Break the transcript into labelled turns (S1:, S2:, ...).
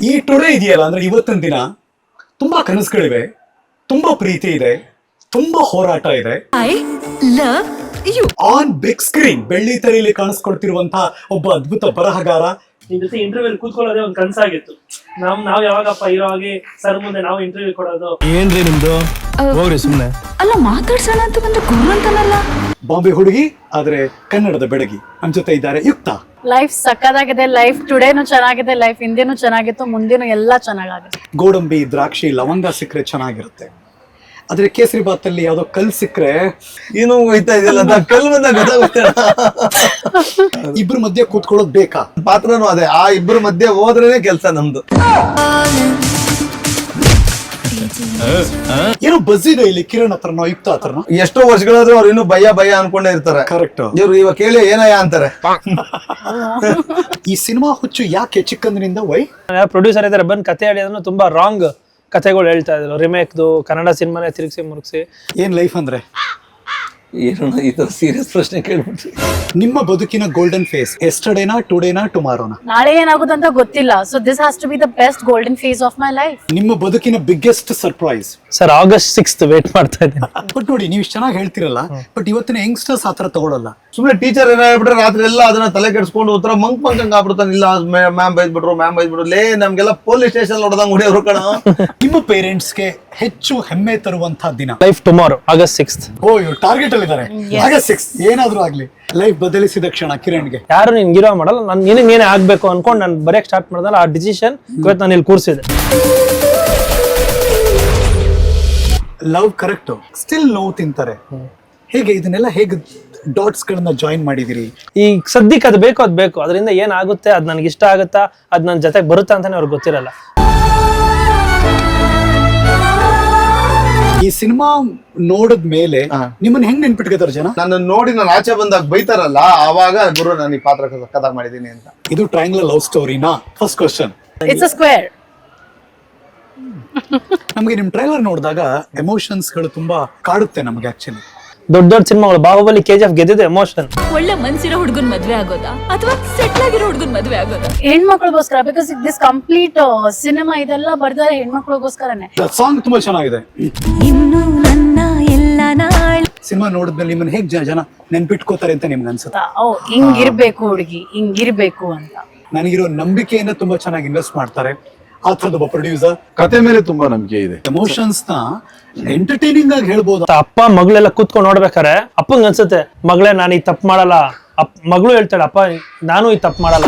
S1: ಈ ಟುಡೇ ಇದೆಯಲ್ಲ ಅಂದ್ರೆ ಇವತ್ತಿನ ದಿನ ತುಂಬಾ ಕನಸುಗಳಿವೆ, ತುಂಬಾ ಪ್ರೀತಿ ಇದೆ, ತುಂಬಾ ಹೋರಾಟ ಇದೆ.
S2: I love you.
S1: On big screen ಬೆಳ್ಳಿ ತೆರೆಯಲ್ಲಿ ಕಾಣಿಸ್ಕೊಳ್ತಿರುವಂತಹ ಒಬ್ಬ ಅದ್ಭುತ ಬರಹಗಾರ.
S3: ನಿಮ್ ಜೊತೆ ಇಂಟರ್ವ್ಯೂ ಕೂತ್ಕೊಳ್ಳೋದೇ ಒಂದ್ ಕನ್ಸಾಗಿತ್ತು. ನಾವ್ ಯಾವಾಗಪ್ಪ ಇರೋ ಹಾಗೆ ಸರ್ ಮುಂದೆ ನಾವು ಇಂಟರ್ವ್ಯೂ ಕೊಡೋದು.
S4: ಏನ್ರಿ ನಿಮ್ದು? ಹೋಗ್ರಿ ಸುಮ್ನೆ.
S2: ಅಲ್ಲ ಮಾತಾಡ್ಸೋಣ ಅಂತ ಬಂದು ಗುರು ಅಂತಾನಲ್ಲ.
S1: ಬಾಂಬೆ ಹುಡುಗಿ ಆದ್ರೆ ಕನ್ನಡದ ಬೆಡಗಿ ನಮ್ ಜೊತೆ ಇದ್ದಾರೆ ಯುಕ್ತ.
S5: ಲೈಫ್ ಸಕ್ಕದಾಗಿದೆ. ಲೈಫ್ ಟುಡೇನು ಚೆನ್ನಾಗಿದೆ, ಲೈಫ್ ಹಿಂದೆನೂ ಚೆನ್ನಾಗಿತ್ತು, ಮುಂದೇನು ಎಲ್ಲ ಚೆನ್ನಾಗಾಗುತ್ತೆ.
S1: ಗೋಡಂಬಿ, ದ್ರಾಕ್ಷಿ, ಲವಂಗ ಸಿಕ್ಕರೆ ಚೆನ್ನಾಗಿರುತ್ತೆ. ಆದ್ರೆ ಕೇಸರಿ ಬಾತಲ್ಲಿ ಯಾವ್ದೋ ಕಲ್ ಸಿಕ್ಕರೆ
S4: ಏನೋ ಹೋಯ್ತಾ ಇದೆಯಲ್ಲ ಅಂತ ಕಲ್ ಬಂದಾಗ ಗೊತ್ತಾಗುತ್ತೆ.
S1: ಇಬ್ರ ಮಧ್ಯೆ ಕೂತ್ಕೊಳ್ಳೋದು ಬೇಕಾ?
S4: ಪಾತ್ರನೂ ಅದೇ, ಆ ಇಬ್ಬರ ಮಧ್ಯೆ ಹೋದ್ರೇನೆ ಕೆಲ್ಸ ನಮ್ದು.
S1: ಏನೋ ಬಸ್ ಇದೆ ಇಲ್ಲಿ ಕಿರಣ್ ಹತ್ರನೋ ಯುಕ್ತ ಹತ್ರನೋ.
S4: ಎಷ್ಟೋ ವರ್ಷಗಳಾದ್ರೂ ಅವ್ರು ಇನ್ನೂ ಭಯ ಭಯ ಅನ್ಕೊಂಡೇ ಇರ್ತಾರೆ.
S1: ಕರೆಕ್ಟ್.
S4: ಇವ್ರು ಇವಾಗ ಕೇಳಿ ಏನಯ್ಯ ಅಂತಾರೆ.
S1: ಈ ಸಿನಿಮಾ ಹುಚ್ಚು ಯಾಕೆ ಚಿಕ್ಕಂದಿನಿಂದ ವೈ?
S3: ಪ್ರೊಡ್ಯೂಸರ್ ಇದಾರೆ ಬಂದ್ ಕತೆ ಹೇಳಿ ಅದನ್ನು ತುಂಬಾ ರಾಂಗ್ ಕತೆಗಳು ಹೇಳ್ತಾ ಇದ್ರು. ರಿಮೇಕ್ದು ಕನ್ನಡ ಸಿನಿಮಾನೇ ತಿರುಗಿಸಿ ಮುರುಗಿಸಿ.
S1: ಏನ್ ಲೈಫ್ ಅಂದ್ರೆ?
S4: ಏನೋ ಈ ತರ ಸೀರಿಯಸ್ ಪ್ರಶ್ನೆ ಕೇಳ್ಬಿಟ್ರಿ.
S1: ನಿಮ್ಮ ಬದುಕಿನ ಗೋಲ್ಡನ್ ಫೇಸ್ ಎಸ್ಟರ್ಡೇನಾ, ಟುಡೇನಾ, ಟುಮಾರೋನಾ?
S5: ನಾಳೆ ಏನಾಗುತ್ತೆ ಅಂತ ಗೊತ್ತಿಲ್ಲ. So this has to be the best golden phase of my life.
S1: ನಿಮ್ಮ ಬದುಕಿನ biggest surprise?
S3: Sir August 6th wait ಮಾಡ್ತಾ ಇದ್ದೀನಿ.
S1: ಬಟ್ ನೋಡಿ ನೀವು ಇಷ್ಟು ಚೆನ್ನಾಗಿ ಹೇಳ್ತಿರಲ್ಲ, ಬಟ್ ಇವತ್ತಿನ ಯಂಗ್ಸ್ಟರ್ಸ್ ಆತರ ತಗೊಳಲ್ಲ.
S4: ಸುಮ್ನೆ ಟೀಚರ್ ಏನ ಹೇಳ್ಬಿಟ್ರೆ ರಾತ್ರಿ ಎಲ್ಲ ಅದನ್ನ ತಲೆ ಕೆಡಿಸ್ಕೊಂಡು ಉತ್ತರ ಮಂಕ್ ಆಗ್ಬಿಡ್ತಾನೆ. ಇಲ್ಲ ಮ್ಯಾಮ್ ಬೈದ್ಬಿಟ್ರು ಲೇ ನಮ್ಗೆಲ್ಲ ಪೊಲೀಸ್ ಸ್ಟೇಷನ್ ಹೊಡೆದಂಗ್ ಹೊಡಿಯೋರು ಕಣ.
S1: ನಿಮ್ಮ ಪೇರೆಂಟ್ಸ್ಗೆ ಹೆಚ್ಚು ಹೆಮ್ಮೆ ತರುವಂತಹ ದಿನ?
S3: Life tomorrow August 6th.
S1: ಓ ಇವ್ರು ಟಾರ್ಗೆಟ್ ಅಲ್ಲಿ ಇದ್ದಾರೆ. August 6th ಏನಾದ್ರೂ ಆಗ್ಲಿ. ಲೈಫ್ ಬದಲಿಸಿದ ಕ್ಷಣ ಕಿರಣ್ಗೆ.
S3: ಯಾರು ನಿನ್ ಗಿರೋ ಮಾಡಲ್ಲ, ನಾನು ನಿನಗೆ ಏನೇ ಆಗ್ಬೇಕು ಅನ್ಕೊಂಡು ನಾನು ಬರೆಯಕ್ ಸ್ಟಾರ್ಟ್ ಮಾಡಿದಲ್ಲ, ಆ ಡಿಸಿಷನ್ ಇವತ್ತು ನಾನು ಇಲ್ಲಿ ಕೂರಿಸಿದೆ.
S1: ಲವ್ ಕರೆಕ್ಟ್, ಸ್ಟಿಲ್ ನೋವು ತಿಂತಾರೆ. ಹೇಗೆ ಇದನ್ನೆಲ್ಲ ಹೇಗೆ ಡಾಟ್ಸ್ ಗಳನ್ನ ಜಾಯಿನ್ ಮಾಡಿದಿರಿ?
S3: ಈ ಸದ್ಯಕ್ಕೆ ಅದು ಬೇಕು, ಅದರಿಂದ ಏನಾಗುತ್ತೆ, ಅದು ನನಗೆ ಇಷ್ಟ ಆಗುತ್ತಾ, ಅದು ನನ್ನ ಜೊತೆಗೆ ಬರುತ್ತಾ ಅಂತಾನೆ ಅವ್ರಿಗೆ ಗೊತ್ತಿರಲ್ಲ.
S1: ಈ ಸಿನಿಮಾ ನೋಡಿದ ಮೇಲೆ ನಿಮ್ಮನ್ನ ಹೆಂಗ್ ನೆನ್ಪಿಟ್ಕೋತಾರ ಜನ?
S4: ನನ್ನ ನೋಡಿ ನಾನು ಆಚೆ ಬಂದಾಗ ಬೈತಾರಲ್ಲ, ಆವಾಗ ಗುರು ನಾನು ಈ ಪಾತ್ರ ಕಥಾ ಮಾಡಿದೀನಿ ಅಂತ.
S1: ಇದು ಟ್ರಯಾಂಗ್ಯುಲರ್ ಲವ್ ಸ್ಟೋರಿನಾ? First question.
S5: It's a square.
S1: ನಮಗೆ ನಿಮ್ ಟ್ರೈಲರ್ ನೋಡಿದಾಗ ಎಮೋಷನ್ಸ್ ಗಳು ತುಂಬಾ ಕಾಡುತ್ತೆ ನಮಗೆ. ಆಕ್ಚುಲಿ
S3: ದೊಡ್ಡ ಸಿನಿಮಾಗಳು, ಬಾಹುಬಲಿ, KGF ಗೆದ್ದಿದೆ ಎಮೋಷನ್.
S2: ಒಳ್ಳೆ ಮನ್ಸಿರೋ ಹುಡುಗನ್ ಮದ್ವೆ ಆಗೋದಾ ಅಥವಾ ಸೆಟ್ಲ್ ಆಗಿರೋ ಹುಡುಗನ್ ಮದ್ವೆ ಆಗೋದಾ?
S5: ಹೆಣ್ಮಕ್ಳಿಗೋಸ್ಕರ. ಬಿಕಾಸ್ ದಿಸ್ ಕಂಪ್ಲೀಟ್ ಸಿನಿಮಾ ಇದೆಲ್ಲ ಬರ್ತಾರೆ ಹೆಣ್ಮಕ್ಳಿಗೋಸ್ಕರನೇ.
S1: ಸಾಂಗ್ ತುಂಬಾ ಚೆನ್ನಾಗಿದೆ.
S2: ಇನ್ನು ನನ್ನ ಎಲ್ಲ ನಾಳೆ.
S1: ಸಿನಿಮಾ ನೋಡಿದ್ಮೇಲೆ ನಿಮ್ಮನ್ನ ಹೇಗ್ ಜನ ನೆನ್ಪಿಟ್ಕೋತಾರೆ ಅಂತ ನಿಮ್ಗೆ ಅನ್ಸುತ್ತೆ?
S5: ಹಿಂಗಿರ್ಬೇಕು ಹುಡುಗಿ, ಹಿಂಗಿರ್ಬೇಕು ಅಂತ.
S1: ನನಗಿರೋ ನಂಬಿಕೆಯನ್ನ ತುಂಬಾ ಚೆನ್ನಾಗಿ ಇನ್ವೆಸ್ಟ್ ಮಾಡ್ತಾರೆ ಆ ಥರದ ಒಬ್ಬ ಪ್ರೊಡ್ಯೂಸರ್.
S4: ಕತೆ ಮೇಲೆ ತುಂಬಾ ನಂಬಿಕೆ ಇದೆ.
S1: ಎಮೋಷನ್ಸ್ ನ ಎಂಟರ್ಟೈನಿಂಗ್ ಆಗಿ ಹೇಳ್ಬೋದು.
S3: ಅಪ್ಪ ಮಗಳೆಲ್ಲ ಕೂತ್ಕೊಂಡು ನೋಡ್ಬೇಕಾರೆ ಅಪ್ಪಂಗ್ ಅನ್ಸುತ್ತೆ, ಮಗಳೇ ನಾನು ಈ ತಪ್ಪು ಮಾಡಲ್ಲ. ಮಗಳು ಹೇಳ್ತಾಳೆ, ಅಪ್ಪ ನಾನು ಈ ತಪ್ಪು ಮಾಡಲ್ಲ.